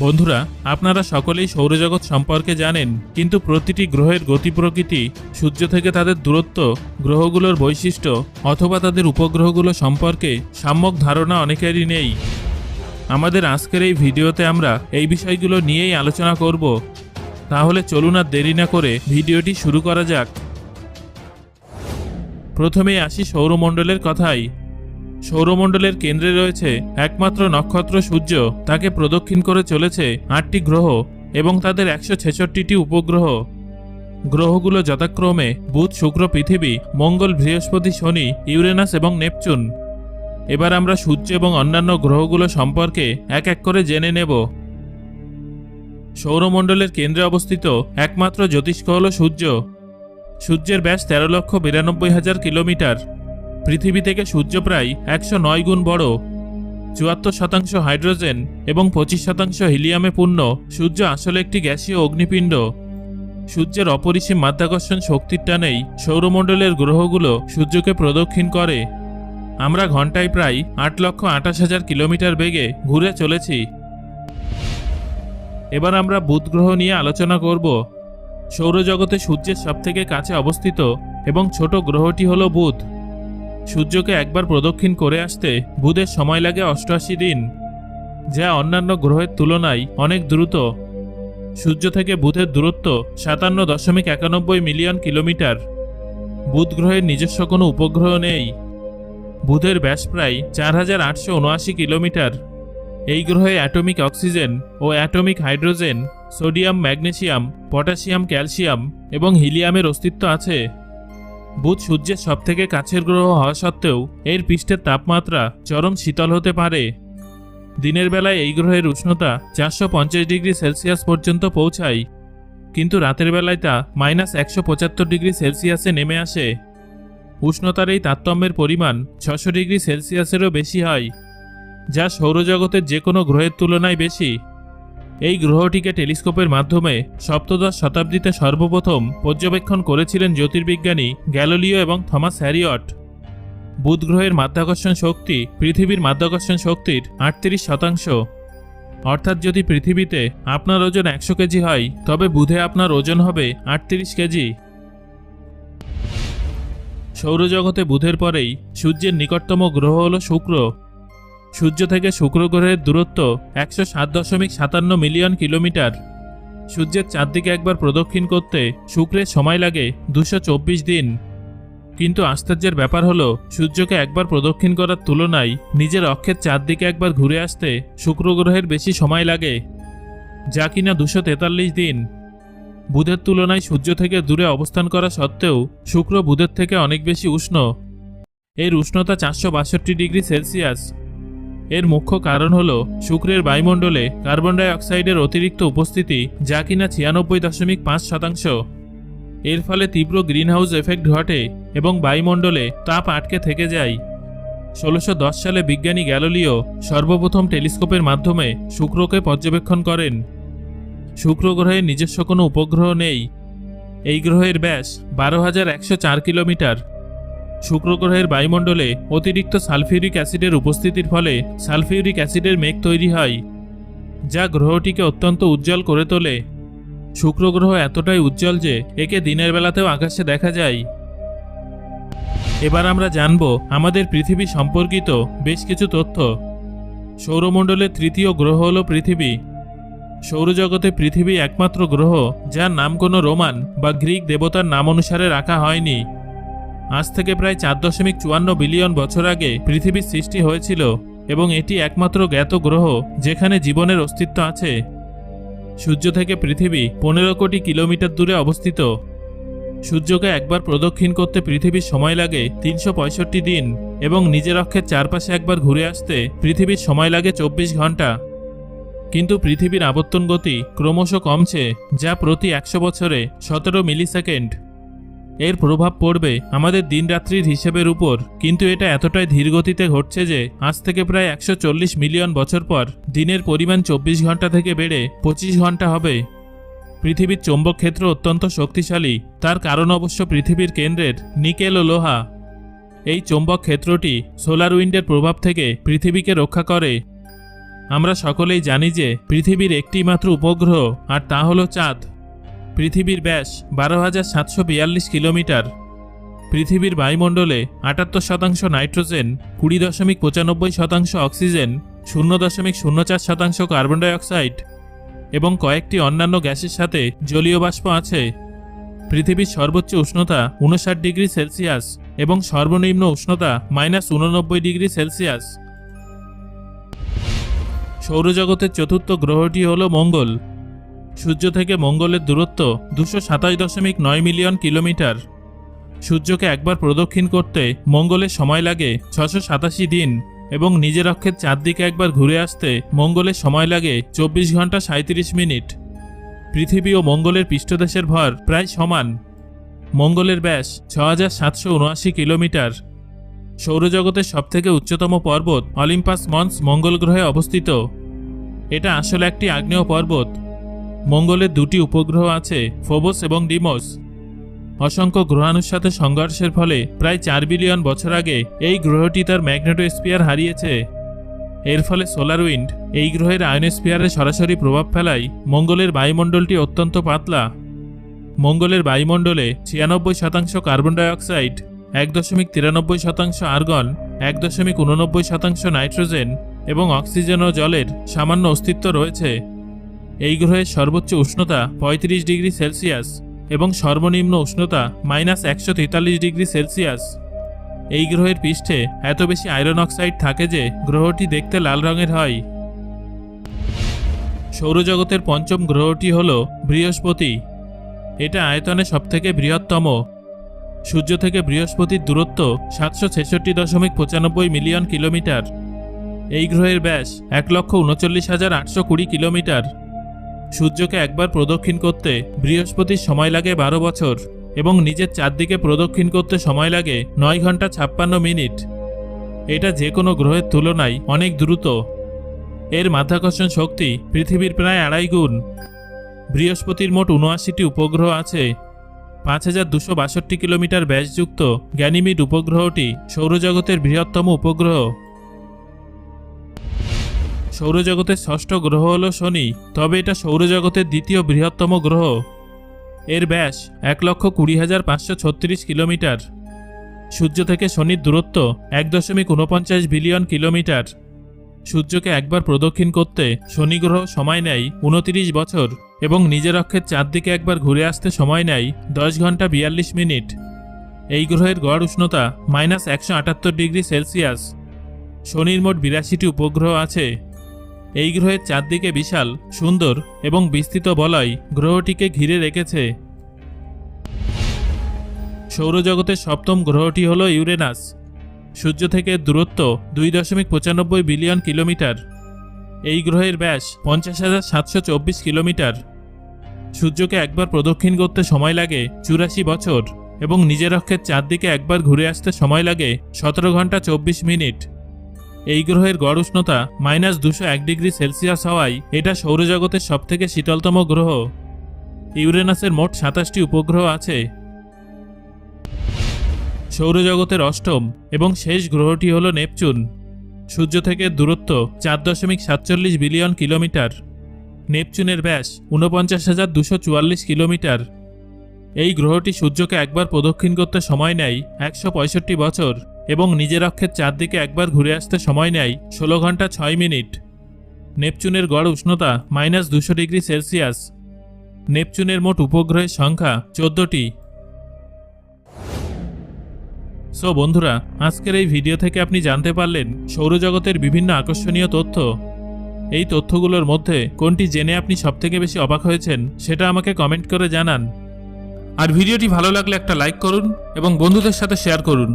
বন্ধুরা, আপনারা সকলেই সৌরজগৎ সম্পর্কে জানেন, কিন্তু প্রতিটি গ্রহের গতি প্রকৃতি, সূর্য থেকে তাদের দূরত্ব, গ্রহগুলোর বৈশিষ্ট্য অথবা তাদের উপগ্রহগুলো সম্পর্কে সম্যক ধারণা অনেকেরই নেই। আমাদের আজকের এই ভিডিওতে আমরা এই বিষয়গুলো নিয়েই আলোচনা করব। তাহলে চলুন আর দেরি না করে ভিডিওটি শুরু করা যাক। প্রথমেই আসি সৌরমণ্ডলের কথায়। সৌরমণ্ডলের কেন্দ্রে রয়েছে একমাত্র নক্ষত্র সূর্য। তাকে প্রদক্ষিণ করে চলেছে ৮টি গ্রহ এবং তাদের ১৬৬টি উপগ্রহ। গ্রহগুলো যথাক্রমে বুধ, শুক্র, পৃথিবী, মঙ্গল, বৃহস্পতি, শনি, ইউরেনাস এবং নেপচুন। এবার আমরা সূর্য এবং অন্যান্য গ্রহগুলো সম্পর্কে এক এক করে জেনে নেব। সৌরমণ্ডলের কেন্দ্রে অবস্থিত একমাত্র জ্যোতিষ্ক হল সূর্য। সূর্যের ব্যাস ১৩,৯২,০০০ কিলোমিটার। পৃথিবী থেকে সূর্য প্রায় ১০৯ গুণ বড়। ৭৪% হাইড্রোজেন এবং ২৫% হিলিয়ামে পূর্ণ। সূর্য আসলে একটি গ্যাসীয় অগ্নিপিণ্ড। সূর্যের অপরিসীম মাধ্যাকর্ষণ শক্তির টানেই সৌরমণ্ডলের গ্রহগুলো সূর্যকে প্রদক্ষিণ করে। আমরা ঘন্টায় প্রায় ৮,২৮,০০০ কিলোমিটার বেগে ঘুরে চলেছি। এবার আমরা বুধ গ্রহ নিয়ে আলোচনা করব। সৌরজগতে সূর্যের সবথেকে কাছে অবস্থিত এবং ছোট গ্রহটি হল বুধ। সূর্যকে একবার প্রদক্ষিণ করে আসতে বুধের সময় লাগে ৮৮ দিন, যা অন্যান্য গ্রহের তুলনায় অনেক দ্রুত। সূর্য থেকে বুধের দূরত্ব ৫৭.৯১ মিলিয়ন কিলোমিটার। বুধ গ্রহের নিজস্ব কোনো উপগ্রহ নেই। বুধের ব্যাস প্রায় ৪,৮৭৯ কিলোমিটার। এই গ্রহে অ্যাটমিক অক্সিজেন ও atomic hydrogen, sodium, magnesium, potassium, calcium এবং হিলিয়ামের অস্তিত্ব আছে। বুধ সূর্যের সবথেকে কাছের গ্রহ হওয়া সত্ত্বেও এর পৃষ্ঠের তাপমাত্রা চরম শীতল হতে পারে। দিনের বেলায় এই গ্রহের উষ্ণতা ৪৫০ ডিগ্রি সেলসিয়াস পর্যন্ত পৌঁছায়, কিন্তু রাতের বেলায় তা -১৭৫ ডিগ্রি সেলসিয়াসে নেমে আসে। উষ্ণতার এই তারতম্যের পরিমাণ ৬০০ ডিগ্রি সেলসিয়াসেরও বেশি হয়, যা সৌরজগতের যে কোনো গ্রহের তুলনায় বেশি। এই গ্রহটিকে টেলিস্কোপের মাধ্যমে সপ্তদশ শতাব্দীতে সর্বপ্রথম পর্যবেক্ষণ করেছিলেন জ্যোতির্বিজ্ঞানী গ্যালিলিও এবং থমাস হ্যারিয়ট। বুধ গ্রহের মাধ্যাকর্ষণ শক্তি পৃথিবীর মাধ্যাকর্ষণ শক্তির ৩৮%। অর্থাৎ যদি পৃথিবীতে আপনার ওজন ১০০ কেজি হয়, তবে বুধে আপনার ওজন হবে ৩৮ কেজি। সৌরজগতে বুধের পরেই সূর্যের নিকটতম গ্রহ হল শুক্র। সূর্য থেকে শুক্র গ্রহের দূরত্ব ১০৭.৫৭ মিলিয়ন কিলোমিটার। সূর্যের চারদিকে একবার প্রদক্ষিণ করতে শুক্রের সময় লাগে ২২৪ দিন। কিন্তু আশ্চর্যের ব্যাপার হলো, সূর্যকে একবার প্রদক্ষিণ করার তুলনায় নিজের অক্ষের চারদিকে একবার ঘুরে আসতে শুক্র গ্রহের বেশি সময় লাগে, যা কিনা ২৪৩ দিন। বুধের তুলনায় সূর্য থেকে দূরে অবস্থান করা সত্ত্বেও শুক্র বুধের থেকে অনেক বেশি উষ্ণ। এর উষ্ণতা ৪৬২ ডিগ্রি সেলসিয়াস। এর মুখ্য কারণ হল শুক্রের বায়ুমণ্ডলে কার্বন ডাই অক্সাইডের অতিরিক্ত উপস্থিতি, যা কিনা ৯৬.৫%। এর ফলে তীব্র গ্রিনহাউস এফেক্ট ঘটে এবং বায়ুমণ্ডলে তাপ আটকে থেকে যায়। ১৬১০ সালে বিজ্ঞানী গ্যালিলিও সর্বপ্রথম টেলিস্কোপের মাধ্যমে শুক্রকে পর্যবেক্ষণ করেন। শুক্র গ্রহের নিজস্ব কোনো উপগ্রহ নেই। এই গ্রহের ব্যাস ১২,১০৪ কিলোমিটার। শুক্র গ্রহের বায়ুমণ্ডলে অতিরিক্ত সালফিউরিক অ্যাসিডের উপস্থিতির ফলে সালফিউরিক অ্যাসিডের মেঘ তৈরি হয়, যা গ্রহটিকে অত্যন্ত উজ্জ্বল করে তোলে। শুক্র গ্রহ এতটাই উজ্জ্বল যে একে দিনের বেলাতেও আকাশে দেখা যায়। এবার আমরা জানব আমাদের পৃথিবী সম্পর্কিত বেশ কিছু তথ্য। সৌরমণ্ডলের তৃতীয় গ্রহ হল পৃথিবী। সৌরজগতে পৃথিবী একমাত্র গ্রহ যার নাম কোনো রোমান বা গ্রিক দেবতার নাম অনুসারে রাখা হয়নি। আজ থেকে প্রায় ৪.৫৪ বিলিয়ন বছর আগে পৃথিবীর সৃষ্টি হয়েছিল এবং এটি একমাত্র জ্ঞাত গ্রহ যেখানে জীবনের অস্তিত্ব আছে। সূর্য থেকে পৃথিবী ১৫ কোটি কিলোমিটার দূরে অবস্থিত। সূর্যকে একবার প্রদক্ষিণ করতে পৃথিবীর সময় লাগে ৩৬৫ দিন এবং নিজের অক্ষের চারপাশে একবার ঘুরে আসতে পৃথিবীর সময় লাগে ২৪ ঘন্টা। কিন্তু পৃথিবীর আবর্তন গতি ক্রমশ কমছে, যা প্রতি ১০০ বছরে ১৭ মিলিসেকেন্ড। এর প্রভাব পড়বে আমাদের দিনরাত্রির হিসেবের উপর, কিন্তু এটা এতটাই ধীর গতিতে ঘটছে যে আজ থেকে প্রায় ১৪০ মিলিয়ন বছর পর দিনের পরিমাণ ২৪ ঘন্টা থেকে বেড়ে ২৫ ঘন্টা হবে। পৃথিবীর চৌম্বক ক্ষেত্র অত্যন্ত শক্তিশালী। তার কারণ অবশ্য পৃথিবীর কেন্দ্রের নিকেল ও লোহা। এই চৌম্বক ক্ষেত্রটি সোলার উইন্ডের প্রভাব থেকে পৃথিবীকে রক্ষা করে। আমরা সকলেই জানি যে পৃথিবীর একটি মাত্র উপগ্রহ, আর তা হলো চাঁদ। পৃথিবীর ব্যাস 12,742 কিলোমিটার। পৃথিবীর বায়ুমণ্ডলে 78% নাইট্রোজেন, 20.95% অক্সিজেন, 0.04% কার্বন ডাইঅক্সাইড এবং কয়েকটি অন্যান্য গ্যাসের সাথে জলীয় বাষ্প আছে। পৃথিবীর সর্বোচ্চ উষ্ণতা 59 ডিগ্রি সেলসিয়াস এবং সর্বনিম্ন উষ্ণতা -89 ডিগ্রি সেলসিয়াস। সৌরজগতের চতুর্থ গ্রহটি হল মঙ্গল। সূর্য থেকে মঙ্গলের দূরত্ব 227.9 মিলিয়ন কিলোমিটার। সূর্যকে একবার প্রদক্ষিণ করতে মঙ্গলের সময় লাগে 687 দিন এবং নিজের অক্ষের চারদিকে একবার ঘুরে আসতে মঙ্গলের সময় লাগে 24 ঘন্টা 37 মিনিট। পৃথিবী ও মঙ্গলের পৃষ্ঠদেশের ভর প্রায় সমান। মঙ্গলের ব্যাস 6779 কিলোমিটার। সৌরজগতের সবথেকে উচ্চতম পর্বত অলিম্পাস মন্স মঙ্গল গ্রহে অবস্থিত। এটা আসলে একটি আগ্নেয় পর্বত। মঙ্গলের দুটি উপগ্রহ আছে, ফোবস এবং ডিমোস। অসংখ্য গ্রহাণুর সাথে সংঘর্ষের ফলে প্রায় 4 বিলিয়ন বছর আগে এই গ্রহটি তার ম্যাগনেটোস্ফিয়ার হারিয়েছে। এর ফলে সোলার উইন্ড এই গ্রহের আয়নোস্ফিয়ারে সরাসরি প্রভাব ফেলায় মঙ্গলের বায়ুমণ্ডলটি অত্যন্ত পাতলা। মঙ্গলের বায়ুমণ্ডলে 96% কার্বন ডাইঅক্সাইড, 1.93% আর্গন, 1.89% নাইট্রোজেন এবং অক্সিজেন ও জলের সামান্য অস্তিত্ব রয়েছে। এই গ্রহের সর্বোচ্চ উষ্ণতা 35 ডিগ্রি সেলসিয়াস এবং সর্বনিম্ন উষ্ণতা -143 ডিগ্রি সেলসিয়াস। এই গ্রহের পৃষ্ঠে এত বেশি আয়রন অক্সাইড থাকে যে গ্রহটি দেখতে লাল রঙের হয়। সৌরজগতের পঞ্চম গ্রহটি হল বৃহস্পতি। এটা আয়তনে সবথেকে বৃহত্তম। সূর্য থেকে বৃহস্পতির দূরত্ব 766.95 মিলিয়ন কিলোমিটার। এই গ্রহের ব্যাস 1,39,820 কিলোমিটার। সূর্যকে একবার প্রদক্ষিণ করতে বৃহস্পতির সময় লাগে 12 বছর এবং নিজের চারদিকে প্রদক্ষিণ করতে সময় লাগে 9 ঘন্টা 56 মিনিট। এটা যে কোনো গ্রহের তুলনায় অনেক দ্রুত। এর মাধ্যাকর্ষণ শক্তি পৃথিবীর প্রায় 2.5 গুণ। বৃহস্পতির মোট 79টি উপগ্রহ আছে। 5262 কিলোমিটার ব্যাসযুক্ত গ্যানিমিড উপগ্রহটি সৌরজগতের বৃহত্তম উপগ্রহ। সৌরজগতের ষষ্ঠ গ্রহ হল শনি, তবে এটা সৌরজগতের দ্বিতীয় বৃহত্তম গ্রহ। এর ব্যাস 1,20,536 কিলোমিটার। সূর্য থেকে শনির দূরত্ব 1.49 বিলিয়ন কিলোমিটার। সূর্যকে একবার প্রদক্ষিণ করতে শনি গ্রহ সময় নেয় 29 বছর এবং নিজের অক্ষের চারদিকে একবার ঘুরে আসতে সময় নেয় 10 ঘন্টা 42 মিনিট। এই গ্রহের গড় উষ্ণতা -178 ডিগ্রি সেলসিয়াস। শনির মোট 82টি উপগ্রহ আছে। এই গ্রহের চারদিকে বিশাল, সুন্দর এবং বিস্তৃত বলয় গ্রহটিকে ঘিরে রেখেছে। সৌরজগতের সপ্তম গ্রহটি হল ইউরেনাস। সূর্য থেকে দূরত্ব 2.95 বিলিয়ন কিলোমিটার। এই গ্রহের ব্যাস 50,724 কিলোমিটার। সূর্যকে একবার প্রদক্ষিণ করতে সময় লাগে 84 বছর এবং নিজের অক্ষের চারদিকে একবার ঘুরে আসতে সময় লাগে 17 ঘন্টা 24 মিনিট। এই গ্রহের গড় উষ্ণতা -201 ডিগ্রি সেলসিয়াস হওয়ায় এটা সৌরজগতের সবথেকে শীতলতম গ্রহ। ইউরেনাসের মোট 27টি উপগ্রহ আছে। সৌরজগতের অষ্টম এবং শেষ গ্রহটি হল নেপচুন। সূর্য থেকে দূরত্ব 4.47 বিলিয়ন কিলোমিটার। নেপচুনের ব্যাস 49,244 কিলোমিটার। এই গ্রহটি সূর্যকে একবার প্রদক্ষিণ করতে সময় নেয় 165 বছর এবং নিজের অক্ষের চারদিকে একবার ঘুরে আসতে সময় নেয় 16 ঘন্টা 6 মিনিট। নেপচুনের গড় উষ্ণতা -200 ডিগ্রি সেলসিয়াস। নেপচুনের মোট উপগ্রহের সংখ্যা 14টি। সো বন্ধুরা, আজকের এই ভিডিও থেকে আপনি জানতে পারলেন সৌরজগতের বিভিন্ন আকর্ষণীয় তথ্য। এই তথ্যগুলোর মধ্যে কোনটি জেনে আপনি সবথেকে বেশি অবাক হয়েছেন সেটা আমাকে কমেন্ট করে জানান। আর ভিডিওটি ভালো লাগলে একটা লাইক করুন এবং বন্ধুদের সাথে শেয়ার করুন।